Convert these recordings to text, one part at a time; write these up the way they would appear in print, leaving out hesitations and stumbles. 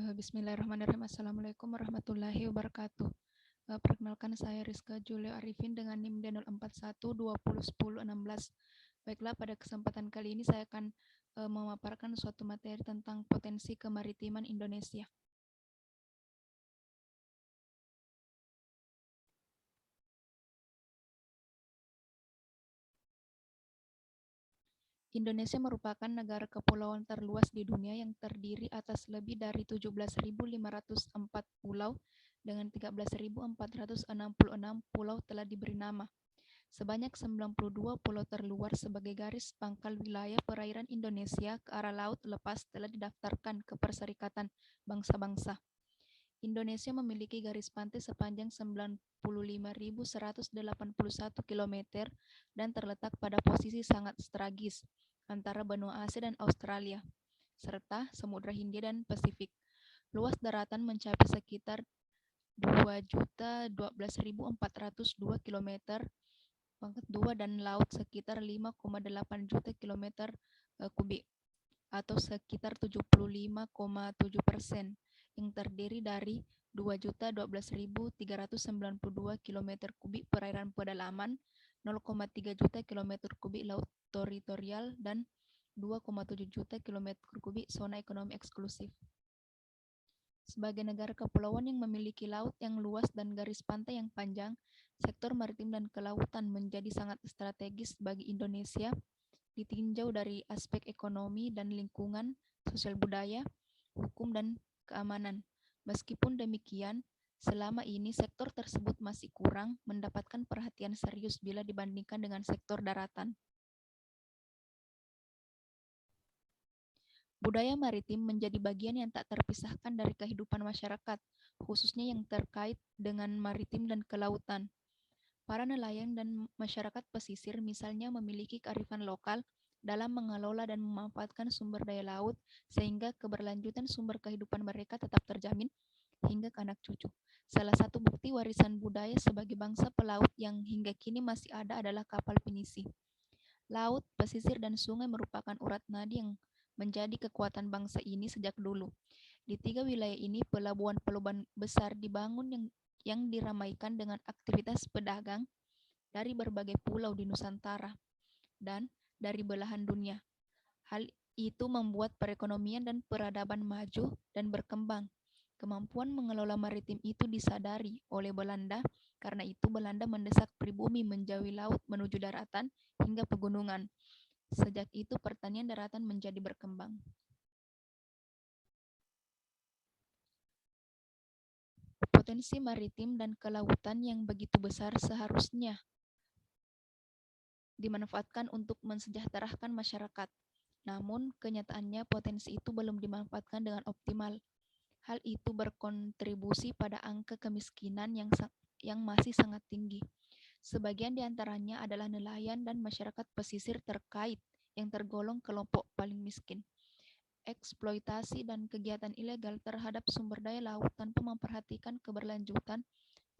Bismillahirrahmanirrahim. Assalamualaikum warahmatullahi wabarakatuh. Perkenalkan saya Rizka Julio Arifin dengan NIM D041201016. Baiklah, pada kesempatan kali ini saya akan memaparkan suatu materi tentang potensi kemaritiman Indonesia. Indonesia merupakan negara kepulauan terluas di dunia yang terdiri atas lebih dari 17.504 pulau dengan 13.466 pulau telah diberi nama. Sebanyak 92 pulau terluar sebagai garis pangkal wilayah perairan Indonesia ke arah laut lepas telah didaftarkan ke Perserikatan Bangsa-Bangsa. Indonesia memiliki garis pantai sepanjang 95.181 km dan terletak pada posisi sangat strategis antara benua Asia dan Australia, serta Samudra Hindia dan Pasifik. Luas daratan mencapai sekitar 2.012.402 km pangkat 2 dan laut sekitar 5,8 juta km kubik atau sekitar 75,7%, yang terdiri dari 2.012.392 km kubik perairan pedalaman, 0,3 juta km kubik laut teritorial, dan 2,7 juta km kubik zona ekonomi eksklusif. Sebagai negara kepulauan yang memiliki laut yang luas dan garis pantai yang panjang, sektor maritim dan kelautan menjadi sangat strategis bagi Indonesia, ditinjau dari aspek ekonomi dan lingkungan, sosial budaya, hukum, dan keamanan. Meskipun demikian, selama ini sektor tersebut masih kurang mendapatkan perhatian serius bila dibandingkan dengan sektor daratan. Budaya maritim menjadi bagian yang tak terpisahkan dari kehidupan masyarakat, khususnya yang terkait dengan maritim dan kelautan. Para nelayan dan masyarakat pesisir misalnya memiliki kearifan lokal dalam mengelola dan memanfaatkan sumber daya laut sehingga keberlanjutan sumber kehidupan mereka tetap terjamin hingga ke anak cucu. Salah satu bukti warisan budaya sebagai bangsa pelaut yang hingga kini masih ada adalah kapal pinisi. Laut, pesisir, dan sungai merupakan urat nadi yang menjadi kekuatan bangsa ini sejak dulu. Di tiga wilayah ini, pelabuhan-pelabuhan besar dibangun yang diramaikan dengan aktivitas pedagang dari berbagai pulau di Nusantara dan dari belahan dunia. Hal itu membuat perekonomian dan peradaban maju dan berkembang. Kemampuan mengelola maritim itu disadari oleh Belanda, karena itu Belanda mendesak pribumi menjauhi laut menuju daratan hingga pegunungan. Sejak itu pertanian daratan menjadi berkembang. Potensi maritim dan kelautan yang begitu besar seharusnya dimanfaatkan untuk mensejahterakan masyarakat. Namun, kenyataannya potensi itu belum dimanfaatkan dengan optimal. Hal itu berkontribusi pada angka kemiskinan yang masih sangat tinggi. Sebagian di antaranya adalah nelayan dan masyarakat pesisir terkait yang tergolong kelompok paling miskin. Eksploitasi dan kegiatan ilegal terhadap sumber daya laut tanpa memperhatikan keberlanjutan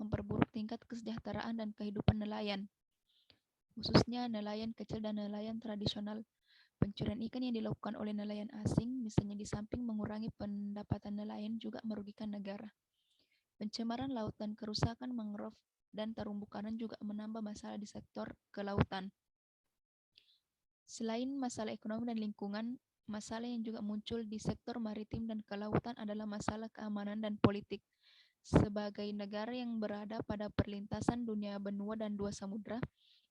memperburuk tingkat kesejahteraan dan kehidupan nelayan, khususnya nelayan kecil dan nelayan tradisional. Pencurian ikan yang dilakukan oleh nelayan asing, misalnya di samping mengurangi pendapatan nelayan, juga merugikan negara. Pencemaran laut dan kerusakan mangrove dan terumbu karang juga menambah masalah di sektor kelautan. Selain masalah ekonomi dan lingkungan, masalah yang juga muncul di sektor maritim dan kelautan adalah masalah keamanan dan politik. Sebagai negara yang berada pada perlintasan dunia benua dan dua samudra,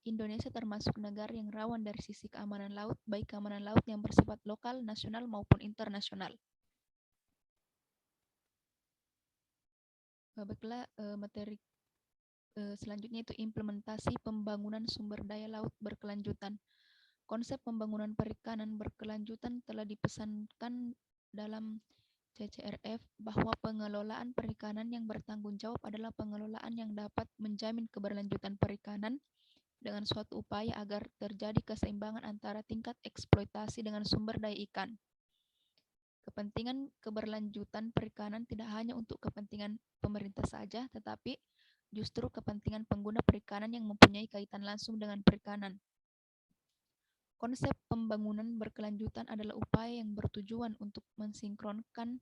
Indonesia termasuk negara yang rawan dari sisi keamanan laut, baik keamanan laut yang bersifat lokal, nasional, maupun internasional. Baiklah, materi selanjutnya itu implementasi pembangunan sumber daya laut berkelanjutan. Konsep pembangunan perikanan berkelanjutan telah dipesankan dalam CCRF bahwa pengelolaan perikanan yang bertanggung jawab adalah pengelolaan yang dapat menjamin keberlanjutan perikanan dengan suatu upaya agar terjadi keseimbangan antara tingkat eksploitasi dengan sumber daya ikan. Kepentingan keberlanjutan perikanan tidak hanya untuk kepentingan pemerintah saja, tetapi justru kepentingan pengguna perikanan yang mempunyai kaitan langsung dengan perikanan. Konsep pembangunan berkelanjutan adalah upaya yang bertujuan untuk mensinkronkan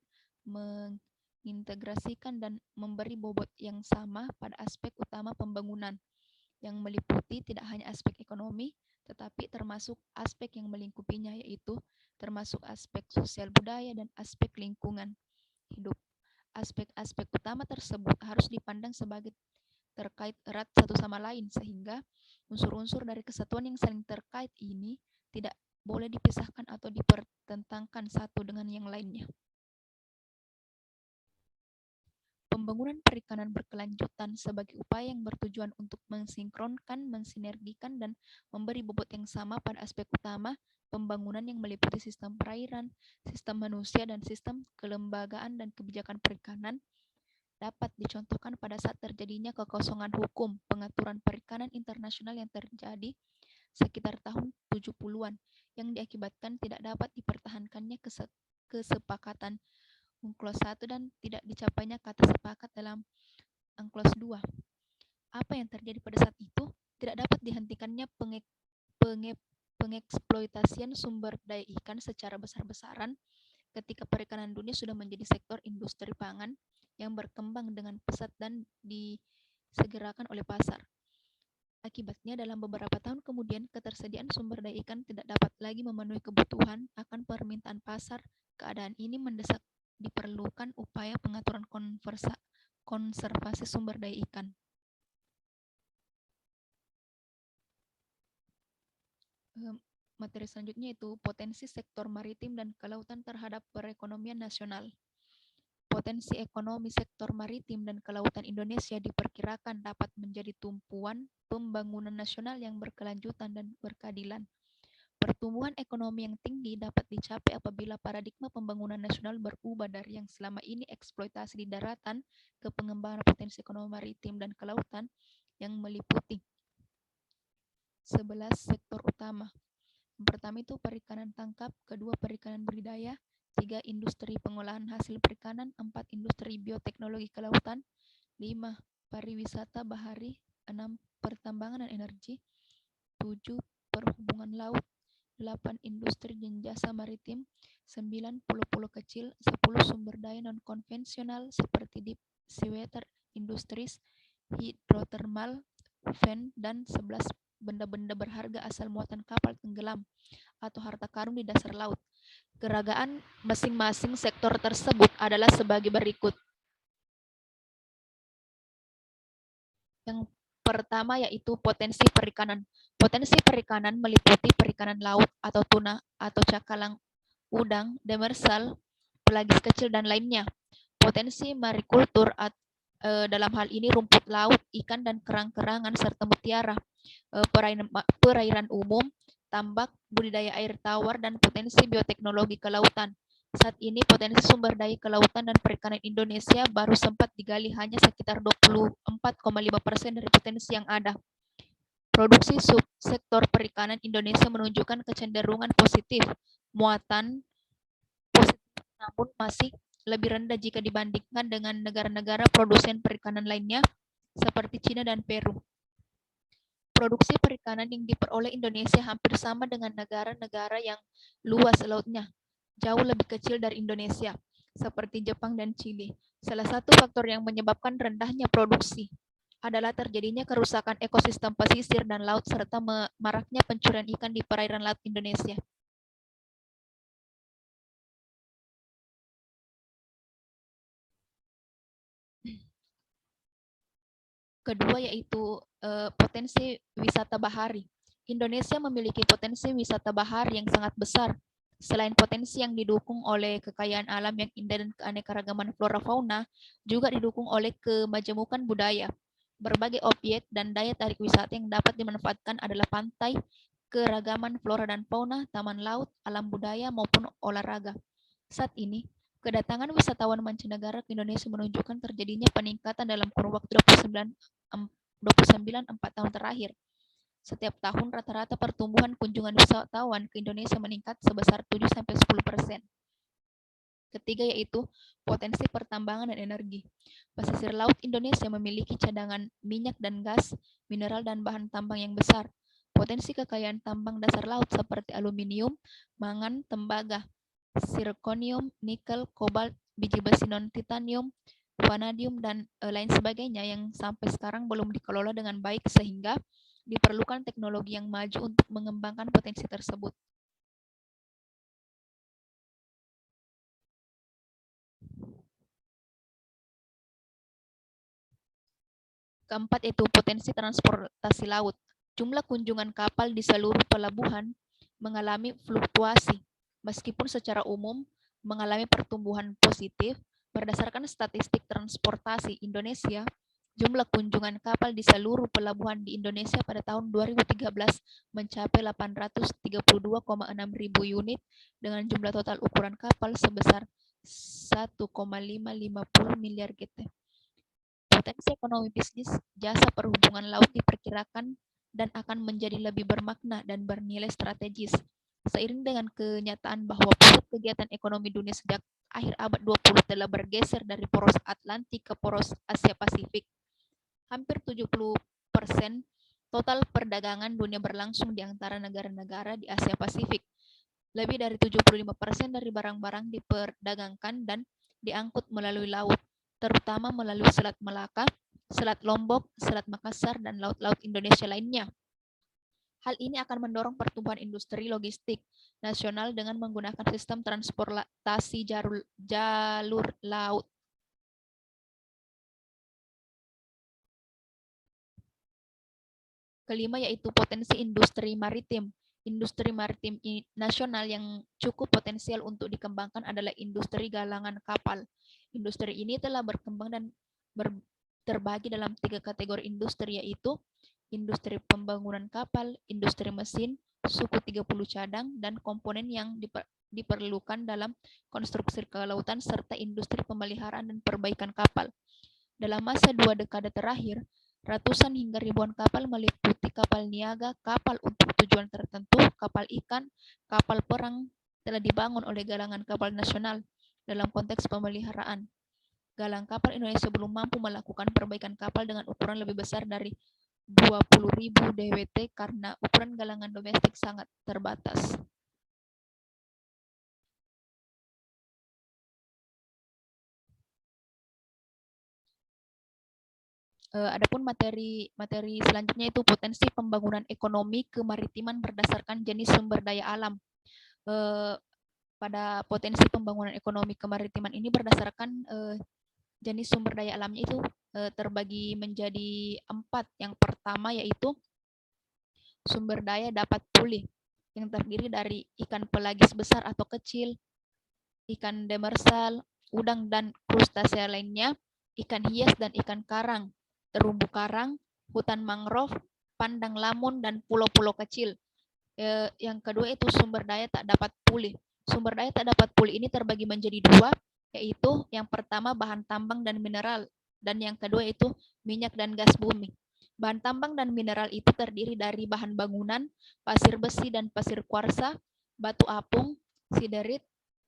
mengintegrasikan dan memberi bobot yang sama pada aspek utama pembangunan, yang meliputi tidak hanya aspek ekonomi, tetapi termasuk aspek yang melingkupinya, yaitu termasuk aspek sosial budaya dan aspek lingkungan hidup. Aspek-aspek utama tersebut harus dipandang sebagai terkait erat satu sama lain, sehingga unsur-unsur dari kesatuan yang saling terkait ini tidak boleh dipisahkan atau dipertentangkan satu dengan yang lainnya. Pembangunan perikanan berkelanjutan sebagai upaya yang bertujuan untuk mensinkronkan, mensinergikan, dan memberi bobot yang sama pada aspek utama pembangunan yang meliputi sistem perairan, sistem manusia, dan sistem kelembagaan dan kebijakan perikanan dapat dicontohkan pada saat terjadinya kekosongan hukum pengaturan perikanan internasional yang terjadi sekitar tahun 70-an yang diakibatkan tidak dapat dipertahankannya kesepakatan UNCLOS 1 dan tidak dicapainya kata sepakat dalam UNCLOS 2. Apa yang terjadi pada saat itu? Tidak dapat dihentikannya pengeksploitasian sumber daya ikan secara besar-besaran ketika perikanan dunia sudah menjadi sektor industri pangan yang berkembang dengan pesat dan disegerakan oleh pasar. Akibatnya, dalam beberapa tahun kemudian, ketersediaan sumber daya ikan tidak dapat lagi memenuhi kebutuhan akan permintaan pasar. Keadaan ini mendesak diperlukan upaya pengaturan konservasi sumber daya ikan. Materi selanjutnya itu potensi sektor maritim dan kelautan terhadap perekonomian nasional. Potensi ekonomi sektor maritim dan kelautan Indonesia diperkirakan dapat menjadi tumpuan pembangunan nasional yang berkelanjutan dan berkeadilan. Pertumbuhan ekonomi yang tinggi dapat dicapai apabila paradigma pembangunan nasional berubah dari yang selama ini eksploitasi di daratan ke pengembangan potensi ekonomi maritim dan kelautan yang meliputi 11 sektor utama. Yang pertama itu perikanan tangkap, kedua perikanan budidaya, 3 industri pengolahan hasil perikanan, 4 industri bioteknologi kelautan, 5 pariwisata bahari, 6 pertambangan dan energi, 7 perhubungan laut, 8 industri dan jasa maritim, 9 pulau-pulau kecil, 10 sumber daya non-konvensional seperti deep seawater industries, hidrotermal, vent, dan 11 benda-benda berharga asal muatan kapal tenggelam atau harta karun di dasar laut. Geragaan masing-masing sektor tersebut adalah sebagai berikut. Yang pertama yaitu potensi perikanan. Potensi perikanan meliputi perikanan laut atau tuna atau cakalang, udang, demersal, pelagis kecil, dan lainnya. Potensi marikultur dalam hal ini rumput laut, ikan dan kerang-kerangan serta mutiara, perairan umum, tambak, budidaya air tawar, dan potensi bioteknologi kelautan. Saat ini potensi sumber daya kelautan dan perikanan Indonesia baru sempat digali hanya sekitar 24,5% dari potensi yang ada. Produksi subsektor perikanan Indonesia menunjukkan kecenderungan positif, muatan positif, namun masih lebih rendah jika dibandingkan dengan negara-negara produsen perikanan lainnya seperti China dan Peru. Produksi perikanan yang diperoleh Indonesia hampir sama dengan negara-negara yang luas lautnya jauh lebih kecil dari Indonesia, seperti Jepang dan Chili. Salah satu faktor yang menyebabkan rendahnya produksi adalah terjadinya kerusakan ekosistem pesisir dan laut serta maraknya pencurian ikan di perairan laut Indonesia. Kedua yaitu potensi wisata bahari. Indonesia memiliki potensi wisata bahari yang sangat besar. Selain potensi yang didukung oleh kekayaan alam yang indah dan keanekaragaman flora fauna, juga didukung oleh kemajemukan budaya. Berbagai objek dan daya tarik wisata yang dapat dimanfaatkan adalah pantai, keragaman flora dan fauna, taman laut, alam budaya, maupun olahraga. Saat ini, kedatangan wisatawan mancanegara ke Indonesia menunjukkan terjadinya peningkatan dalam kurun waktu 4 tahun terakhir. Setiap tahun rata-rata pertumbuhan kunjungan wisatawan ke Indonesia meningkat sebesar 7-10%. Ketiga yaitu potensi pertambangan dan energi. Pesisir laut Indonesia memiliki cadangan minyak dan gas, mineral dan bahan tambang yang besar. Potensi kekayaan tambang dasar laut seperti aluminium, mangan, tembaga, zirconium, nikel, kobalt, biji besi non-titanium, vanadium, dan lain sebagainya yang sampai sekarang belum dikelola dengan baik sehingga diperlukan teknologi yang maju untuk mengembangkan potensi tersebut. Keempat itu potensi transportasi laut. Jumlah kunjungan kapal di seluruh pelabuhan mengalami fluktuasi, meskipun secara umum mengalami pertumbuhan positif. Berdasarkan statistik transportasi Indonesia, jumlah kunjungan kapal di seluruh pelabuhan di Indonesia pada tahun 2013 mencapai 832,6 ribu unit dengan jumlah total ukuran kapal sebesar 1,550 miliar GT. Potensi ekonomi bisnis jasa perhubungan laut diperkirakan dan akan menjadi lebih bermakna dan bernilai strategis. Seiring dengan kenyataan bahwa pusat kegiatan ekonomi dunia sejak akhir abad 20 telah bergeser dari poros Atlantik ke poros Asia Pasifik. Hampir 70% total perdagangan dunia berlangsung di antara negara-negara di Asia Pasifik. Lebih dari 75% dari barang-barang diperdagangkan dan diangkut melalui laut, terutama melalui Selat Melaka, Selat Lombok, Selat Makassar, dan laut-laut Indonesia lainnya. Hal ini akan mendorong pertumbuhan industri logistik nasional dengan menggunakan sistem transportasi jalur laut. Kelima yaitu potensi industri maritim. Industri maritim nasional yang cukup potensial untuk dikembangkan adalah industri galangan kapal. Industri ini telah berkembang dan terbagi dalam 3 kategori industri, yaitu industri pembangunan kapal, industri mesin, suku 30 cadang, dan komponen yang diperlukan dalam konstruksi kelautan, serta industri pemeliharaan dan perbaikan kapal. Dalam masa 2 dekade terakhir, ratusan hingga ribuan kapal meliputi kapal niaga, kapal untuk tujuan tertentu, kapal ikan, kapal perang telah dibangun oleh galangan kapal nasional dalam konteks pemeliharaan. Galang kapal Indonesia belum mampu melakukan perbaikan kapal dengan ukuran lebih besar dari 20.000 DWT karena ukuran galangan domestik sangat terbatas. Adapun materi selanjutnya itu potensi pembangunan ekonomi kemaritiman berdasarkan jenis sumber daya alam. Pada potensi pembangunan ekonomi kemaritiman ini berdasarkan jenis sumber daya alamnya itu terbagi menjadi 4. Yang pertama yaitu sumber daya dapat pulih, yang terdiri dari ikan pelagis besar atau kecil, ikan demersal, udang dan krustasea lainnya, ikan hias dan ikan karang, terumbu karang, hutan mangrove, pandang lamun, dan pulau-pulau kecil. Yang kedua itu sumber daya tak dapat pulih. Sumber daya tak dapat pulih ini terbagi menjadi 2, yaitu yang pertama bahan tambang dan mineral, dan yang kedua itu minyak dan gas bumi. Bahan tambang dan mineral itu terdiri dari bahan bangunan, pasir besi dan pasir kuarsa, batu apung, siderit,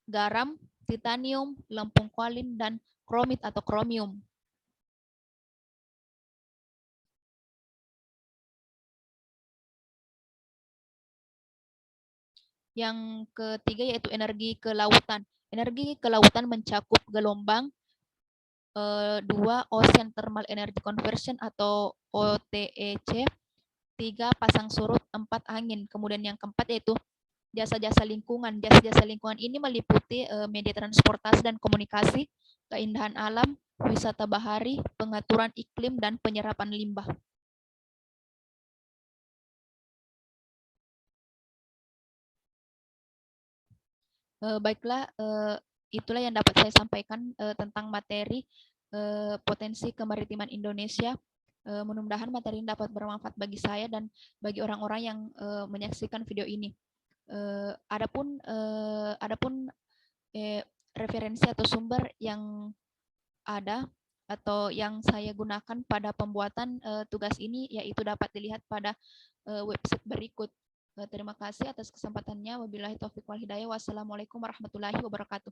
garam, titanium, lempung kualin, dan kromit atau kromium. Yang ketiga yaitu energi kelautan. Energi kelautan mencakup gelombang, 2 Ocean Thermal Energy Conversion atau OTEC, 3 pasang surut, 4 angin. Kemudian yang keempat yaitu jasa-jasa lingkungan. Jasa-jasa lingkungan ini meliputi media transportasi dan komunikasi, keindahan alam, wisata bahari, pengaturan iklim, dan penyerapan limbah. Baiklah, itulah yang dapat saya sampaikan tentang materi potensi kemaritiman Indonesia. Mudah-mudahan materi ini dapat bermanfaat bagi saya dan bagi orang-orang yang menyaksikan video ini. Adapun referensi atau sumber yang ada atau yang saya gunakan pada pembuatan tugas ini, yaitu dapat dilihat pada website berikut. Terima kasih atas kesempatannya. Wabillahi taufiq wal hidayah. Wassalamualaikum warahmatullahi wabarakatuh.